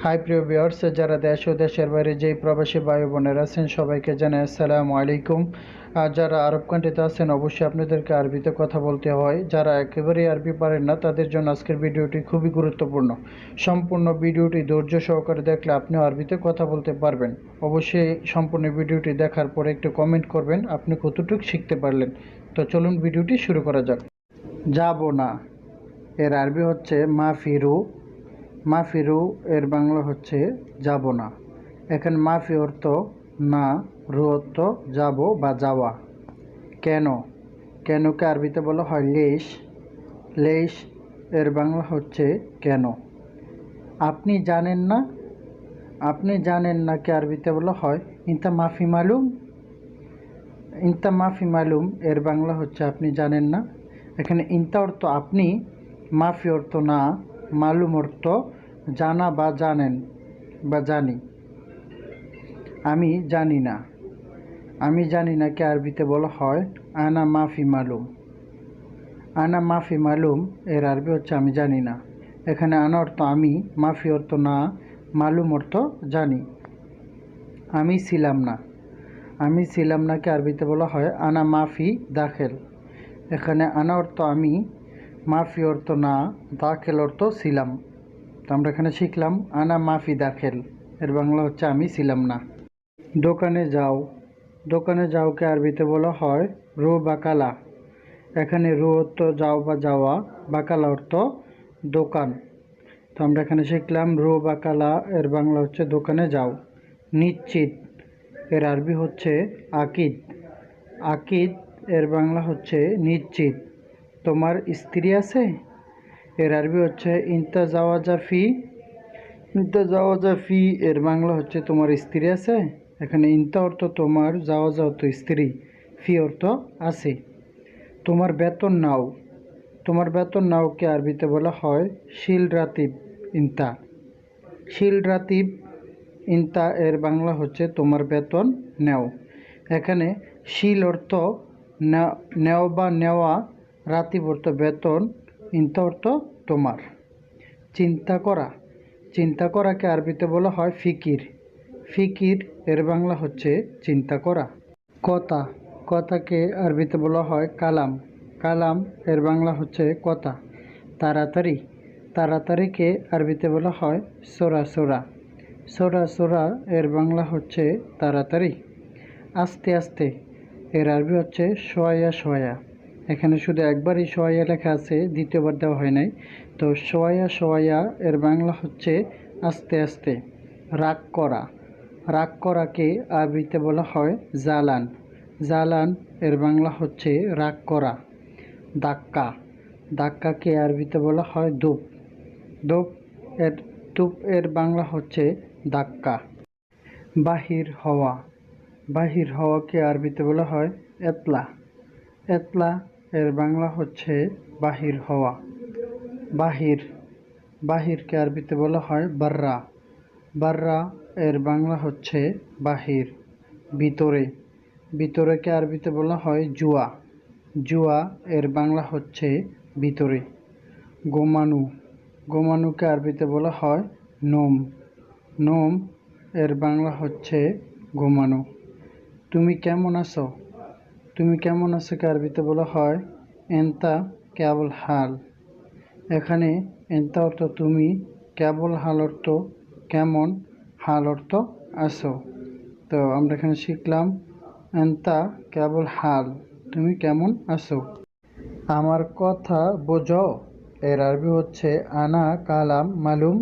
High প্রিয় viewers, যারা দেশ ও দেশের বাইরে যেই প্রবাসী ভাই বোনেরা আছেন সবাইকে জানাই আসসালামু আলাইকুম। আর যারা আরব কান্ট্রিতে আছেন অবশ্যই আপনাদেরকে আরবিতে কথা বলতে হয়। যারা একেবারেই আরবি পারেন না তাদের জন্য আজকের ভিডিওটি খুবই গুরুত্বপূর্ণ। সম্পূর্ণ ভিডিওটি ধৈর্য সহকারে দেখলে আপনি আরবিতে কথা বলতে পারবেন। অবশ্যই সম্পূর্ণ ভিডিওটি দেখার পরে একটু কমেন্ট করবেন আপনি কতটুকু শিখতে পারলেন। তো চলুন ভিডিওটি শুরু করা যাক। যাব না এর আরবি হচ্ছে মাফিরু। মাফিরু এর বাংলা হচ্ছে যাব না। এখানে মাফি অর্থ না, রু অর্থ যাব বা যাওয়া। কেন, কেনকে আরবিতে বলা হয় লেশ। লেশ এর বাংলা হচ্ছে কেন। আপনি জানেন না, আপনি জানেন না কে আরবিতে বলা হয় ইনতা মাফি মালুম। ইনতা মাফি মালুম এর বাংলা হচ্ছে আপনি জানেন না। এখানে ইনতা অর্থ আপনি, মাফি অর্থ না, মালুম অর্থ জানা বা জানেন বা জানি। আমি জানি না, আমি জানি না কে আরবিতে বলা হয় আনা মাফি মালুম। আনা মাফি মালুম এর আরবি হচ্ছে আমি জানি না। এখানে আনা অর্থ আমি, মাফি অর্থ না, মালুম অর্থ জানি। আমি ছিলাম না, আমি ছিলাম না কে আরবিতে বলা হয় আনা মাফি দাখেল। এখানে আনা অর্থ আমি, মাফি অর্থ না, দাখেল অর্থ ছিলাম। তো আমরা এখানে শিখলাম আনা মাফি দাখেল এর বাংলা হচ্ছে আমি ছিলাম না। দোকানে যাও, দোকানে যাওকে আরবিতে বলা হয় রু বাকালা। এখানে রু অর্থ যাও বা যাওয়া, বাকালা অর্থ দোকান। তো আমরা এখানে শিখলাম রু বাকালা এর বাংলা হচ্ছে দোকানে যাও। নিশ্চিত এর আরবি হচ্ছে আকিদ। আকিদ এর বাংলা হচ্ছে নিশ্চিত। তোমার স্ত্রী আছে এর আরবি হচ্ছে ইনতা জাওয়াজা ফি। ইনতা জাওয়াজা ফি এর বাংলা হচ্ছে তোমার স্ত্রী আছে। এখানে ইনতা অর্থ তোমার, জাওয়াজা অর্থ স্ত্রী, ফি অর্থ আছে। তোমার বেতন নাও, তোমার বেতন নাওকে আরবিতে বলা হয় শিল রাতিব ইনতা। শিল রাতিব ইনতা এর বাংলা হচ্ছে তোমার বেতন নেও। এখানে শিল অর্থ নেও বা নেওয়া, রাতিব অর্থ বেতন, ইনতা অর্থ তোমার। চিন্তা করা, চিন্তা করাকে আরবিতে বলা হয় ফিকির। ফিকির এর বাংলা হচ্ছে চিন্তা করা। কথা, কথাকে আরবিতে বলা হয় কালাম। কালাম এর বাংলা হচ্ছে কথা। তাড়াতাড়ি, তাড়াতাড়িকে আরবিতে বলা হয় সোরা সোরা। সোরা সোরা এর বাংলা হচ্ছে তাড়াতাড়ি। আস্তে আস্তে এর আরবি হচ্ছে সোয়া সোয়া। এখানে শুধু একবারই সোয়া লেখা আছে, দ্বিতীয়বার দেওয়া হয় নাই। তো সোয়া সোয়া এর বাংলা হচ্ছে আস্তে আস্তে। রাগ করা, রাগ করাকে আরবিতে বলা হয় জালান। জালান এর বাংলা হচ্ছে রাগ করা। ধাক্কা, ধাক্কাকে আরবিতে বলা হয় ধূপ। ধূপ এর ধূপ এর বাংলা হচ্ছে ধাক্কা। বাহির হওয়া, বাহির হওয়াকে আরবিতে বলা হয় এতলা। এতলা এর বাংলা হচ্ছে বাহির হওয়া। বাহির, বাহিরকে আরবিতে বলা হয় বাররা। বাররা এর বাংলা হচ্ছে বাহির। ভিতরে, ভিতরেকে আরবিতে বলা হয় জুয়া। জুয়া এর বাংলা হচ্ছে ভিতরে। গোমানু, গোমানুকে আরবিতে বলা হয় নোম। নোম এর বাংলা হচ্ছে ঘুমানো। তুমি কেমন আছো, তুমি কেমন আছো কে আরবিতে বলা হয় এন্তা কেবল হাল। এখানে এন্তা অর্থ তুমি, কেবল হাল অর্থ কেমন, হাল অর্থ আছো। তো আমরা এখানে শিখলাম এন্তা কেবল হাল, তুমি কেমন আছো। আমার কথা বোঝো এর আরবি হচ্ছে আনা কালাম মালুম।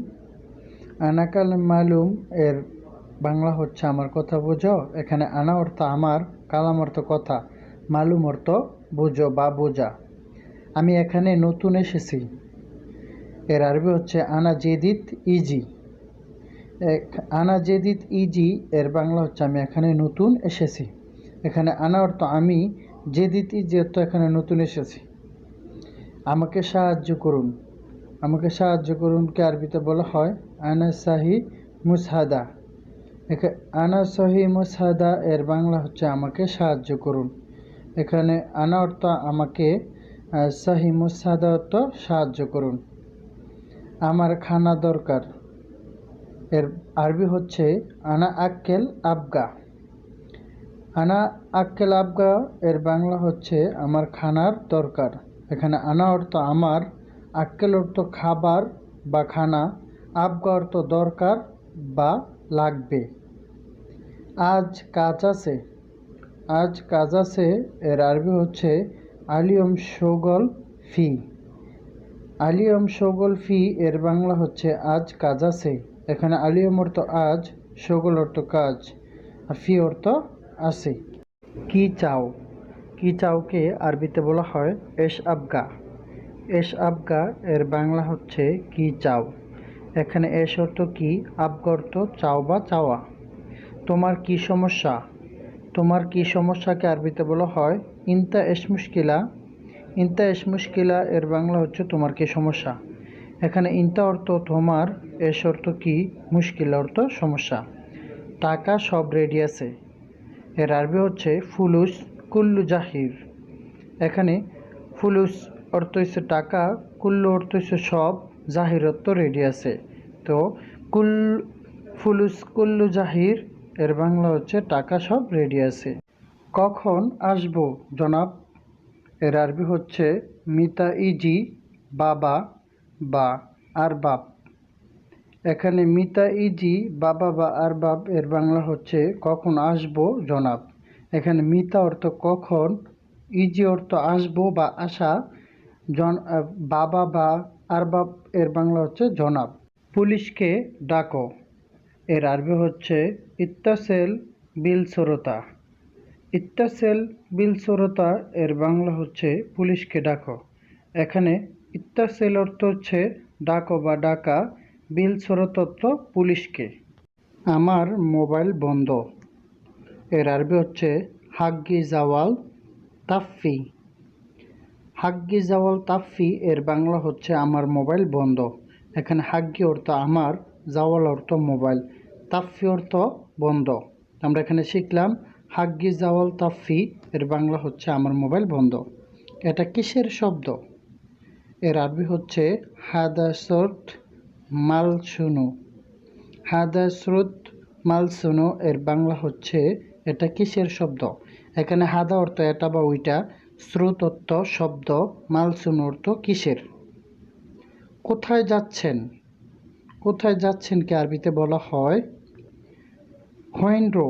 আনা কালাম মালুম এর বাংলা হচ্ছে আমার কথা বোঝো। এখানে আনা অর্থ আমার, কালাম অর্থ কথা, মালুম অর্থ বুঝো বা বোঝা। আমি এখানে নতুন এসেছি এর আরবি হচ্ছে আনা জেদিদ ইজি। আনা জেদিদ ইজি এর বাংলা হচ্ছে আমি এখানে নতুন এসেছি। এখানে আনা অর্থ আমি, জেদিদ ইজি অর্থ এখানে নতুন এসেছি। আমাকে সাহায্য করুন, আমাকে সাহায্য করুনকে আরবিতে বলা হয় আনা সাহি মুসহাদা। আনা সহি মুসহাদা এর বাংলা হচ্ছে আমাকে সাহায্য করুন। এখানে আনা অর্থ আমাকে, সহি মুসহাদা অর্থ সাহায্য করুন। আমার খানা দরকার, এর আরবি হচ্ছে আনা আক্কেল আবগা। আনা আক্কেল আবগা এর বাংলা হচ্ছে আমার খানার দরকার। এখানে আনা অর্থ আমার, আক্কেল অর্থ খাবার বা খানা, আবগা অর্থ দরকার বা লাগবে। আজ কাজ আছে। আজ কাজ আছে এর আরবি হচ্ছে আলিয়ম শোগল ফি। আলিয়ম শোগল ফি এর বাংলা হচ্ছে আজ কাজ আছে। এখানে আলিয়ম অর্থ আজ, শোগল অর্থ কাজ, আর ফি অর্থ আছে। কি চাও? কি চাওকে আরবিতে বলা হয় এশ আবগা। এশ আবগা এর বাংলা হচ্ছে কি চাও। এখানে এশ অর্থ কি, আবগা অর্থ চাও বা চাওয়া। তোমার কি সমস্যা? তোমার কি সমস্যাকে আরবিতে বলা হয় ইনতা এশ মুশকিলা। ইনতা এশ মুশকিলা এর বাংলা হচ্ছে তোমার কি সমস্যা। এখানে ইনতা অর্থ তোমার, এশ অর্থ কি, মুশকিলা অর্থ সমস্যা। টাকা সব রেডি আছে। এর আরবি হচ্ছে ফুলুস কুল্লু জাহির। এখানে ফুলুস অর্থ হচ্ছে টাকা, কুল্লু অর্থ হচ্ছে সব, জাহির অর্থ রেডি আছে। তো কুল ফুলুস কুল্লু জাহির এর বাংলা হচ্ছে টাকা সব রেডি আছে। কখন আসবো জনাব? এর আরবি হচ্ছে মিতা ইজি বাবা বা আরবাব। এখানে মিতা ইজি বাবা বা আরবাব এর বাংলা হচ্ছে কখন আসবো জনাব। এখানে মিতা অর্থ কখন, ইজি অর্থ আসবো বা আসা, বাবা বা আরবাব এর বাংলা হচ্ছে জনাব। পুলিশকে ডাকো। এর আরবি হচ্ছে ইত্তাসেল বিল সোরতা। ইত্তাসেল বিল সোরতা এর বাংলা হচ্ছে পুলিশকে ডাকো। এখানে ইত্তাসেল অর্থ হচ্ছে ডাকো বা ডাকা, বিল সোরত অর্থ পুলিশকে। আমার মোবাইল বন্ধ। এর আরবি হচ্ছে হাগ্গি জাওয়াল তাফফি। হাগ্গি জাওয়াল তাফফি এর বাংলা হচ্ছে আমার মোবাইল বন্ধ। এখানে হাগ্গি অর্থ আমার, জাওয়াল অর্থ মোবাইল, তাফফি অর্থ বন্ধ। আমরা এখানে শিখলাম হাগ্গি জাওয়াল তাফফি এর বাংলা হচ্ছে আমার মোবাইল বন্ধ। এটা কিসের শব্দ? এর আরবি হচ্ছে হাদা সরত মাল শুনু। হাদা স্রোত মাল শুনু এর বাংলা হচ্ছে এটা কিসের শব্দ। এখানে হাদা অর্থ এটা বা ওইটা, স্রোত অর্থ শব্দ, মাল শুনু অর্থ কিসের। কোথায় যাচ্ছেন? কোথায় যাচ্ছেন কে আরবিতে বলা হয় হোয়েনরো।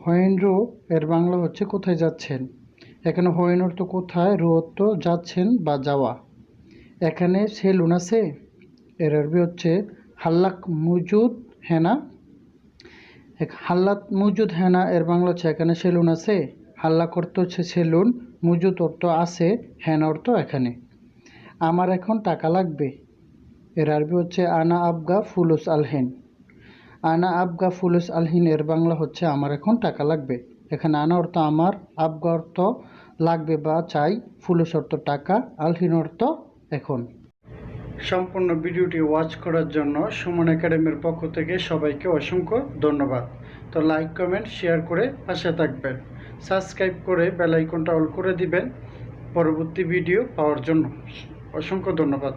হোয়েনরো এর বাংলা হচ্ছে কোথায় যাচ্ছেন। এখানে হোয়েন অর্থ কোথায়, রো অর্থ যাচ্ছেন বা যাওয়া। এখানে সেলুন আছে। এর আরবি হচ্ছে হাল্লাক মুজুদ হেনা। হাল্লাত মুজুদ হেনা এর বাংলা হচ্ছে এখানে সেলুন আছে। হাল্লাক অর্থ হচ্ছে সেলুন, মুজুদ অর্থ আছে, হেনা অর্থ এখানে। আমার এখন টাকা লাগবে। এর আরবি হচ্ছে আনা আবগা ফুলুস আলহিন। আনা আবগা ফুলুস আলহিন এর বাংলা হচ্ছে আমার এখন টাকা লাগবে। এখানে আনা অর্থ আমার, আবগা অর্থ লাগবে বা চাই, ফুলুস অর্থ টাকা, আলহিন অর্থ এখন। সম্পূর্ণ ভিডিওটি ওয়াচ করার জন্য সুমন একাডেমির পক্ষ থেকে সবাইকে অসংখ্য ধন্যবাদ। তো লাইক, কমেন্ট, শেয়ার করে পাশে থাকবেন। সাবস্ক্রাইব করে বেল আইকনটা অল করে দিবেন পরবর্তী ভিডিও পাওয়ার জন্য। অসংখ্য ধন্যবাদ।